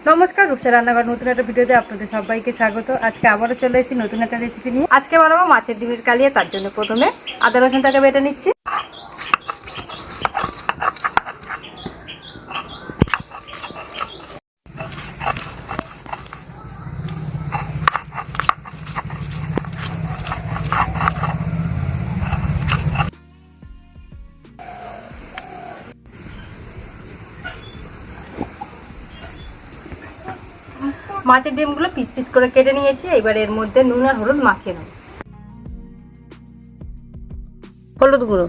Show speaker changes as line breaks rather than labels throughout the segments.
নমস্কার, রূপসা রান্নাঘর নতুন একটা ভিডিওতে আপনাদের সবাইকে স্বাগত। আজকে আবারও চলে এসেছি নতুন একটা রেসিপি নিয়ে। আজকে বানাবো মাছের ডিমের কালিয়া। তার জন্য প্রথমে আদা রসুনটাকে বেটে নিচ্ছি। মাছের ডিমগুলো পিস পিস করে কেটে নিয়েছি। এবার এর মধ্যে নুন আর হলুদ মাখিয়ে নেব। হলুদ গুঁড়ো,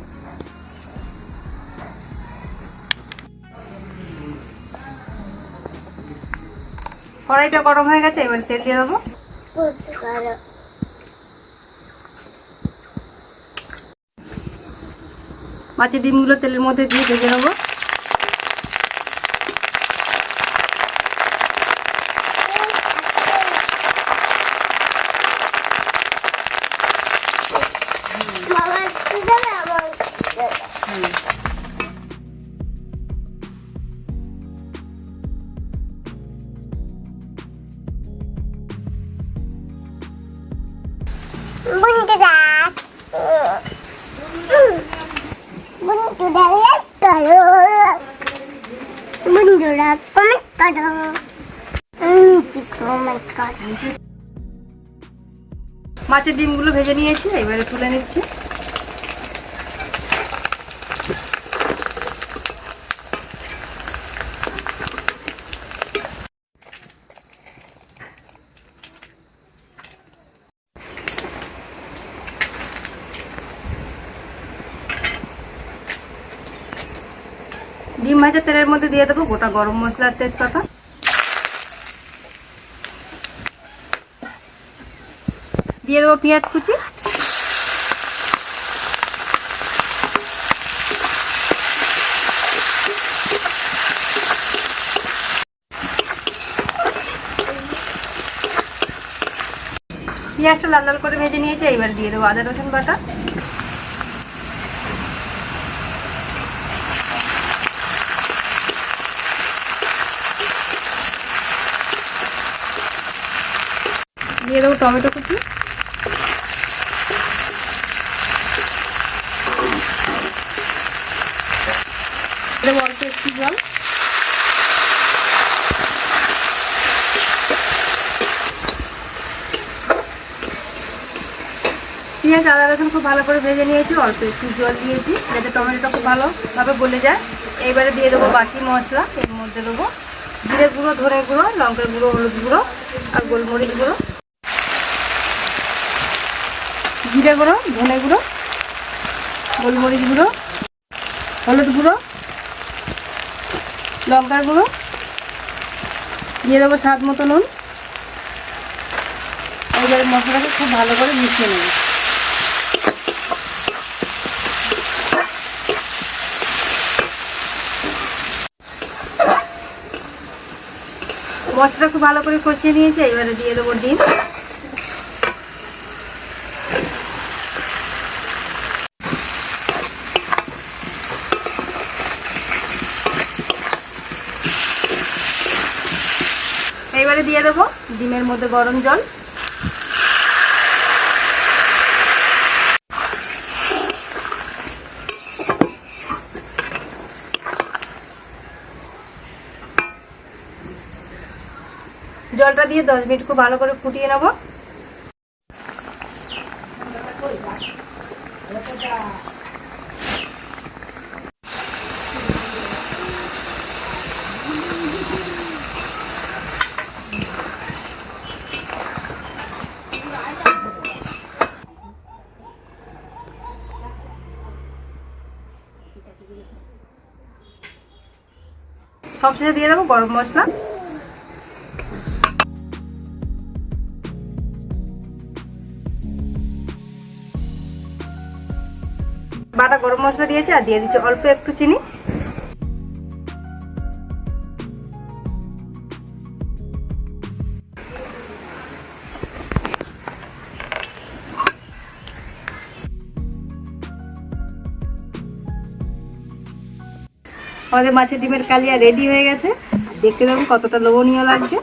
কড়াইটা গরম হয়ে গেছে, এবার তেল দিয়ে দেবো। মাছের ডিমগুলো তেলের মধ্যে দিয়ে ভেজে নেবো। মাছের ডিমগুলো ভেজে নিয়েছি, এবারে তুলে নিচ্ছি। ডিম ভাজা তেলের মধ্যে দিয়ে দেবো গোটা গরম মশলা আর তেজপাতা। দিয়ে দেবো পেঁয়াজ কুচি। পেঁয়াজটা লাল লাল করে ভেজে নিয়েছি, এবার দিয়ে দেবো আদা রসুন বাটা। দিয়ে দেবো টমেটো কুচি। দেবো অল্প একটু জল। পেঁয়াজ আদা রসুন খুব ভালো করে ভেজে নিয়েছি, অল্প একটু জল দিয়েছি যাতে টমেটোটা খুব ভালোভাবে গলে যায়। এইবারে দিয়ে দেবো বাকি মশলা। এর মধ্যে দেবো জিরে গুঁড়ো, ধনে গুঁড়ো, লঙ্কার গুঁড়ো, হলুদ গুঁড়ো আর গোলমরিচ গুঁড়ো। জিরে গুঁড়ো, ধনে গুঁড়ো, গোলমরিচ গুঁড়ো, হলুদ গুঁড়ো, লঙ্কার গুঁড়ো, দিয়ে দেবো স্বাদ মতো নুন। এবারে মশলাটাকে খুব ভালো করে মিশিয়ে নেব। মশলা খুব ভালো করে কষিয়ে নিয়েছি, এবারে দিয়ে দেবো ডিম। এইবারে দিয়ে দেবো ডিমের মধ্যে গরম জল। জলটা দিয়ে 10 মিনিট খুব ভালো করে ফুটিয়ে নেব। সবশেষে দিয়ে দেবো গরম মশলা। বাটা গরম মশলা দিয়েছি আর দিয়ে দিচ্ছি অল্প একটু চিনি। আমাদের মাছের ডিমের কালিয়া রেডি হয়ে গেছে। দেখতে দেখুন কতটা লোভনীয় লাগছে।